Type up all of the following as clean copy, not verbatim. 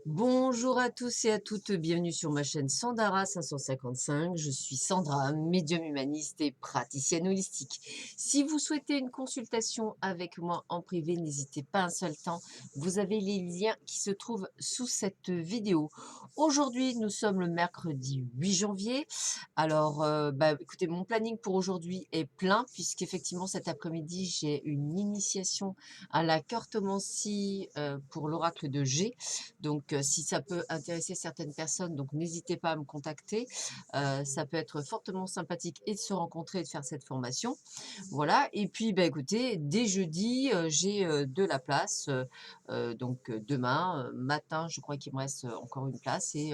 Bonjour à tous et à toutes, bienvenue sur ma chaîne Sandara 555. Je suis Sandra, médium humaniste et praticienne holistique. Si vous souhaitez une consultation avec moi en privé, n'hésitez pas un seul temps. Vous avez les liens qui se trouvent sous cette vidéo. Aujourd'hui, nous sommes le mercredi 8 janvier. Alors, écoutez, mon planning pour aujourd'hui est plein puisqu'effectivement cet après-midi, j'ai une initiation à la cartomancie pour l'oracle de G. Donc, si ça peut intéresser certaines personnes, donc n'hésitez pas à me contacter. Ça peut être fortement sympathique et de se rencontrer et de faire cette formation. Voilà. Et puis, bah, écoutez, dès jeudi, j'ai de la place. Donc, demain matin, je crois qu'il me reste encore une place et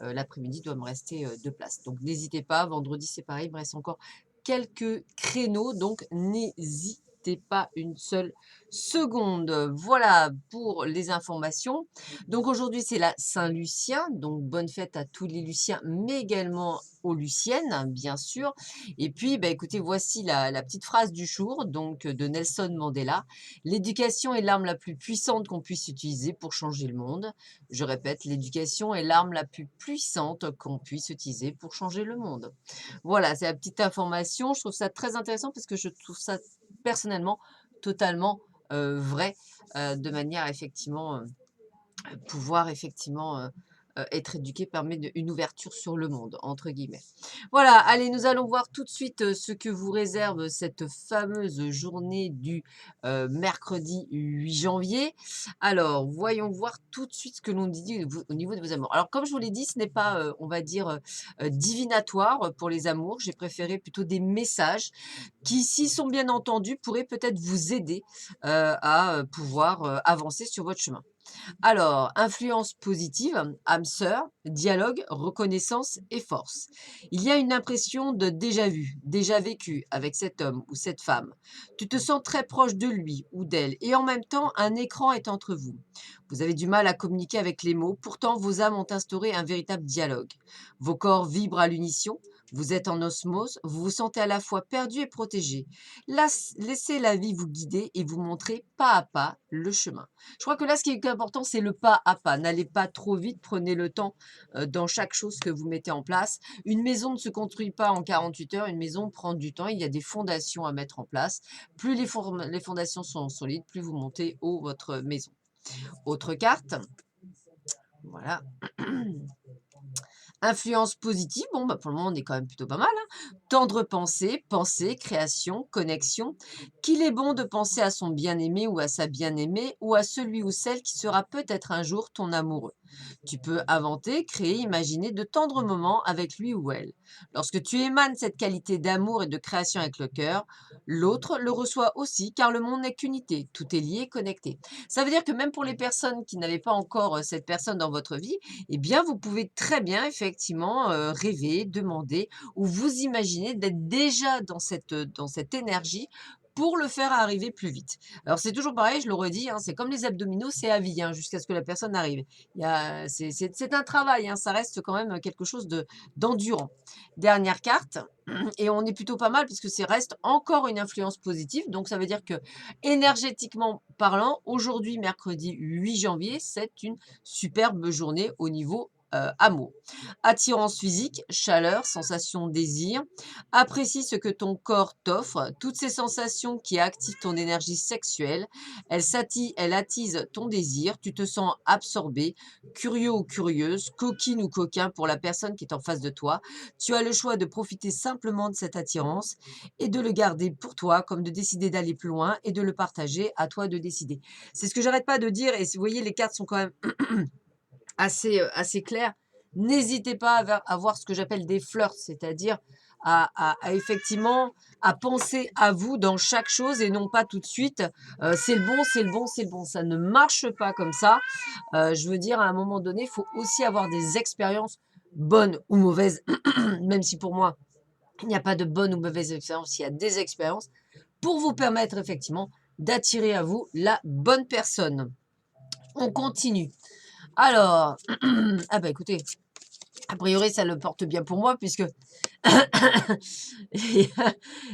l'après-midi, il doit me rester 2 places. Donc, n'hésitez pas. Vendredi, c'est pareil, il me reste encore quelques créneaux. Donc, n'hésitez pas une seule seconde. Voilà pour les informations. Donc aujourd'hui, c'est la Saint-Lucien. Donc bonne fête à tous les Luciens, mais également aux Luciennes, hein, bien sûr. Et puis, bah, écoutez, voici la petite phrase du jour, donc de Nelson Mandela. L'éducation est l'arme la plus puissante qu'on puisse utiliser pour changer le monde. Je répète, l'éducation est l'arme la plus puissante qu'on puisse utiliser pour changer le monde. Voilà, c'est la petite information. Je trouve ça très intéressant parce que je trouve ça personnellement totalement vrai, de manière effectivement, pouvoir effectivement, être éduqué permet une ouverture sur le monde, entre guillemets. Voilà, allez, nous allons voir tout de suite ce que vous réserve cette fameuse journée du mercredi 8 janvier. Alors, voyons voir tout de suite ce que l'on dit au niveau de vos amours. Alors, comme je vous l'ai dit, ce n'est pas, on va dire, divinatoire pour les amours. J'ai préféré plutôt des messages qui, s'ils sont bien entendus, pourraient peut-être vous aider à pouvoir avancer sur votre chemin. Alors, influence positive, âme sœur, dialogue, reconnaissance et force. Il y a une impression de déjà vu, déjà vécu avec cet homme ou cette femme. Tu te sens très proche de lui ou d'elle et en même temps, un écran est entre vous. Vous avez du mal à communiquer avec les mots, pourtant vos âmes ont instauré un véritable dialogue. Vos corps vibrent à l'unisson, vous êtes en osmose, vous vous sentez à la fois perdu et protégé. Laissez la vie vous guider et vous montrer pas à pas le chemin. Je crois que là, ce qui est important, c'est le pas à pas. N'allez pas trop vite, prenez le temps dans chaque chose que vous mettez en place. Une maison ne se construit pas en 48 heures, une maison prend du temps, il y a des fondations à mettre en place. Plus les fondations sont solides, plus vous montez haut votre maison. Autre carte, voilà. Influence positive, bon, bah, pour le moment, on est quand même plutôt pas mal, hein. Tendre pensée, pensée, création, connexion. Qu'il est bon de penser à son bien-aimé ou à sa bien-aimée ou à celui ou celle qui sera peut-être un jour ton amoureux. Tu peux inventer, créer, imaginer de tendres moments avec lui ou elle. Lorsque tu émanes cette qualité d'amour et de création avec le cœur, l'autre le reçoit aussi car le monde n'est qu'unité, tout est lié, connecté. Ça veut dire que même pour les personnes qui n'avaient pas encore cette personne dans votre vie, eh bien, vous pouvez très bien effectivement, rêver, demander ou vous imaginer d'être déjà dans cette énergie pour le faire arriver plus vite. Alors c'est toujours pareil, je le redis, hein, c'est comme les abdominaux, c'est à vie, hein, jusqu'à ce que la personne arrive. Il y a c'est un travail, hein, ça reste quand même quelque chose d'endurant. Dernière carte et on est plutôt pas mal puisque c'est reste encore une influence positive, donc ça veut dire que énergétiquement parlant, aujourd'hui mercredi 8 janvier, c'est une superbe journée au niveau amour. Attirance physique, chaleur, sensation, désir. Apprécie ce que ton corps t'offre, toutes ces sensations qui activent ton énergie sexuelle. Elle attise ton désir, tu te sens absorbé, curieux ou curieuse, coquine ou coquin pour la personne qui est en face de toi. Tu as le choix de profiter simplement de cette attirance et de le garder pour toi, comme de décider d'aller plus loin et de le partager, à toi de décider. C'est ce que j'arrête pas de dire et vous voyez, les cartes sont quand même assez claires. N'hésitez pas à voir ce que j'appelle des flirts, c'est-à-dire à effectivement à penser à vous dans chaque chose et non pas tout de suite, c'est le bon, c'est le bon, c'est le bon. Ça ne marche pas comme ça. Je veux dire, à un moment donné, il faut aussi avoir des expériences bonnes ou mauvaises, même si pour moi, il n'y a pas de bonnes ou mauvaises expériences, il y a des expériences pour vous permettre effectivement d'attirer à vous la bonne personne. On continue. Alors, ah bah écoutez, a priori ça le porte bien pour moi puisque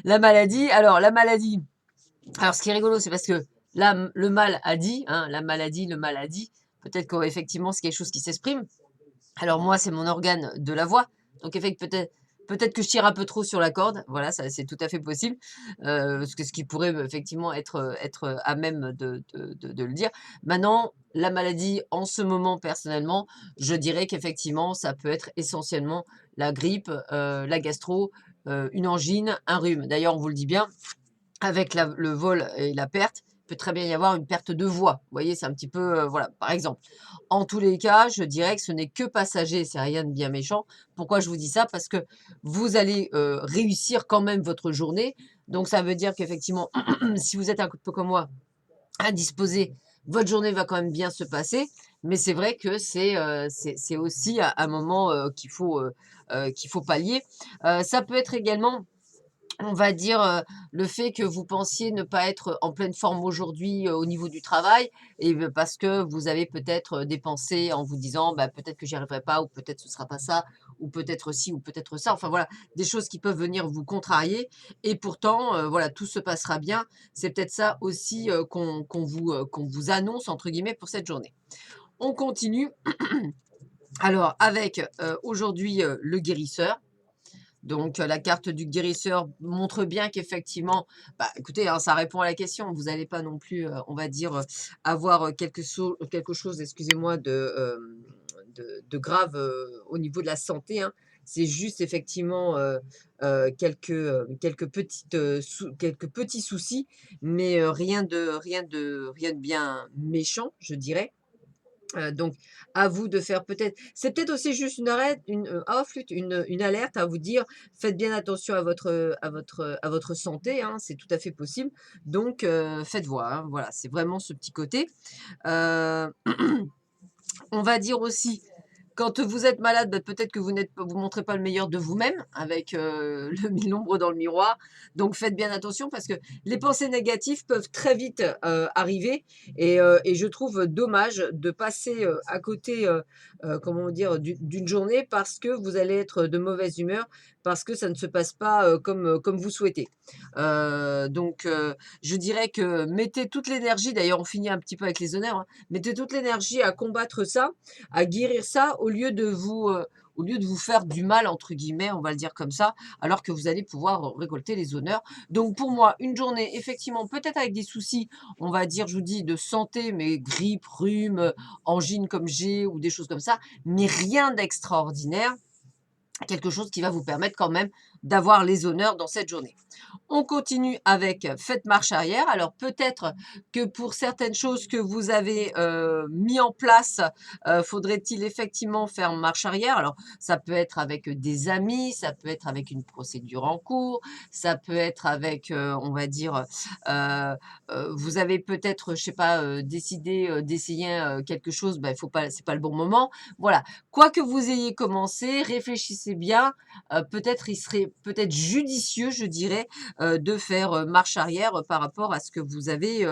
la maladie, alors ce qui est rigolo, c'est parce que là, le mal a dit, hein, la maladie, le mal a dit. Peut-être qu'effectivement, c'est quelque chose qui s'exprime. Alors moi, c'est mon organe de la voix, donc peut-être que je tire un peu trop sur la corde, voilà, ça c'est tout à fait possible, parce que ce qui pourrait effectivement être à même de le dire. Maintenant, la maladie en ce moment personnellement, je dirais qu'effectivement ça peut être essentiellement la grippe, la gastro, une angine, un rhume. D'ailleurs, on vous le dit bien, avec le vol et la perte, il peut très bien y avoir une perte de voix. Vous voyez, c'est un petit peu, voilà, par exemple. En tous les cas, je dirais que ce n'est que passager, c'est rien de bien méchant. Pourquoi je vous dis ça? Parce que vous allez réussir quand même votre journée. Donc ça veut dire qu'effectivement, si vous êtes un peu comme moi, indisposé, votre journée va quand même bien se passer. Mais c'est vrai que c'est aussi un moment qu'il faut pallier. Ça peut être également, on va dire, le fait que vous pensiez ne pas être en pleine forme aujourd'hui, au niveau du travail et parce que vous avez peut-être, des pensées en vous disant: «Bah, peut-être que j'y arriverai pas ou peut-être ce sera pas ça ou peut-être ci ou peut-être ça». Enfin voilà, des choses qui peuvent venir vous contrarier et pourtant, voilà, tout se passera bien. C'est peut-être ça aussi, qu'on vous «annonce» entre guillemets pour cette journée. On continue alors avec, aujourd'hui, le guérisseur. Donc, la carte du guérisseur montre bien qu'effectivement, bah, écoutez, hein, ça répond à la question. Vous n'allez pas non plus, on va dire, avoir, quelque chose, excusez-moi, de grave, au niveau de la santé, hein. C'est juste effectivement, quelques petits soucis, mais, rien de bien méchant, je dirais. Donc à vous de faire c'est peut-être aussi juste une alerte à vous dire: «Faites bien attention à votre santé», hein, c'est tout à fait possible. Donc faites voir, hein, voilà, c'est vraiment ce petit côté. Heu, on va dire aussi, quand vous êtes malade, bah, peut-être que vous montrez pas le meilleur de vous-même avec, l'ombre dans le miroir. Donc faites bien attention parce que les pensées négatives peuvent très vite, arriver et je trouve dommage de passer, à côté, comment dire? D'une journée parce que vous allez être de mauvaise humeur, parce que ça ne se passe pas, comme vous souhaitez. Je dirais que mettez toute l'énergie, d'ailleurs on finit un petit peu avec les honneurs, hein, mettez toute l'énergie à combattre ça, à guérir ça au lieu de vous faire «du mal» entre guillemets, on va le dire comme ça, alors que vous allez pouvoir récolter les honneurs. Donc pour moi, une journée effectivement peut-être avec des soucis, on va dire, je vous dis de santé, mais grippe, rhume, angine comme j'ai ou des choses comme ça, mais rien d'extraordinaire, quelque chose qui va vous permettre quand même d'avoir les honneurs dans cette journée. On continue avec faites marche arrière. Alors peut-être que pour certaines choses que vous avez, mis en place, faudrait-il effectivement faire marche arrière. Alors ça peut être avec des amis, ça peut être avec une procédure en cours, ça peut être avec, on va dire, vous avez peut-être, je sais pas, décidé, d'essayer, quelque chose, bah, il faut pas c'est pas le bon moment. Voilà, quoi que vous ayez commencé, réfléchissez bien, peut-être il serait peut-être judicieux, je dirais, de faire, marche arrière, par rapport à ce que vous avez,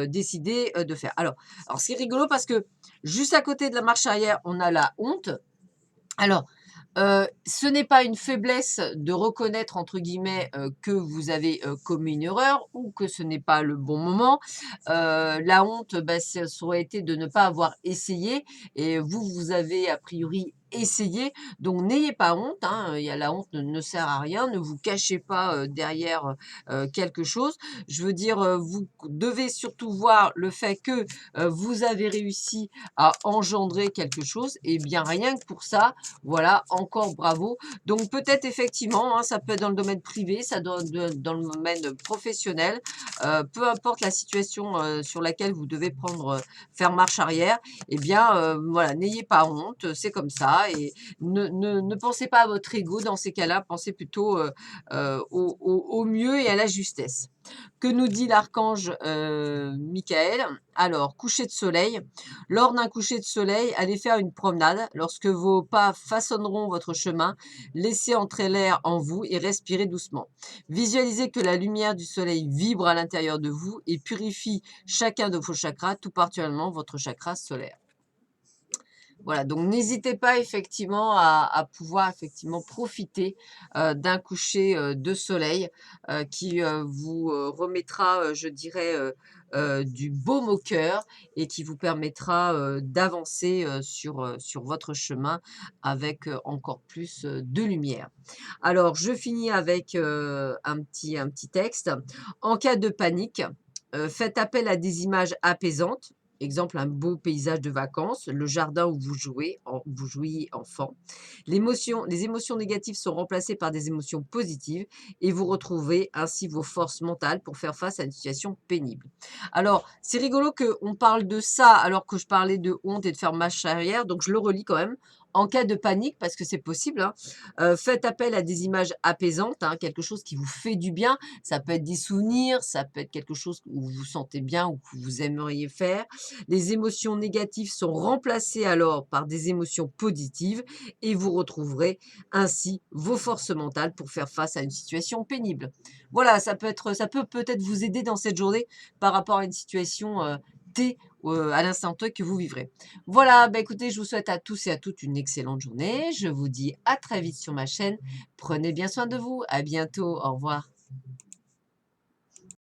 décidé, de faire. Alors c'est rigolo parce que juste à côté de la marche arrière, on a la honte. Alors, ce n'est pas une faiblesse de reconnaître entre guillemets, que vous avez, commis une erreur ou que ce n'est pas le bon moment. La honte, bah, ça aurait été de ne pas avoir essayé et vous, vous avez a priori essayé, donc n'ayez pas honte, hein, il y a la honte ne sert à rien, ne vous cachez pas, derrière, quelque chose. Je veux dire, vous devez surtout voir le fait que, vous avez réussi à engendrer quelque chose et bien rien que pour ça, voilà, encore bravo. Donc peut-être effectivement, hein, ça peut être dans le domaine privé, ça dans le domaine professionnel, peu importe la situation, sur laquelle vous devez faire marche arrière, eh bien, voilà, n'ayez pas honte, c'est comme ça et ne pensez pas à votre ego dans ces cas-là, pensez plutôt, au mieux et à la justesse. Que nous dit l'archange, Michael? Alors, coucher de soleil. Lors d'un coucher de soleil, allez faire une promenade. Lorsque vos pas façonneront votre chemin, laissez entrer l'air en vous et respirez doucement. Visualisez que la lumière du soleil vibre à l'intérieur de vous et purifie chacun de vos chakras, tout particulièrement votre chakra solaire. Voilà, donc n'hésitez pas effectivement à pouvoir effectivement profiter, d'un coucher, de soleil, qui, vous, remettra, je dirais, du baume au cœur et qui vous permettra, d'avancer, sur votre chemin avec, encore plus, de lumière. Alors je finis avec, un petit texte. En cas de panique, faites appel à des images apaisantes. Exemple, un beau paysage de vacances, le jardin où vous jouiez enfant. Les émotions négatives sont remplacées par des émotions positives et vous retrouvez ainsi vos forces mentales pour faire face à une situation pénible. Alors, c'est rigolo qu'on parle de ça alors que je parlais de honte et de faire marche arrière, donc je le relis quand même. En cas de panique, parce que c'est possible, hein, faites appel à des images apaisantes, hein, quelque chose qui vous fait du bien. Ça peut être des souvenirs, ça peut être quelque chose où vous vous sentez bien ou que vous aimeriez faire. Les émotions négatives sont remplacées alors par des émotions positives et vous retrouverez ainsi vos forces mentales pour faire face à une situation pénible. Voilà, ça peut peut-être vous aider dans cette journée par rapport à une situation T à l'instant T que vous vivrez. Voilà, bah écoutez, je vous souhaite à tous et à toutes une excellente journée. Je vous dis à très vite sur ma chaîne. Prenez bien soin de vous. À bientôt. Au revoir.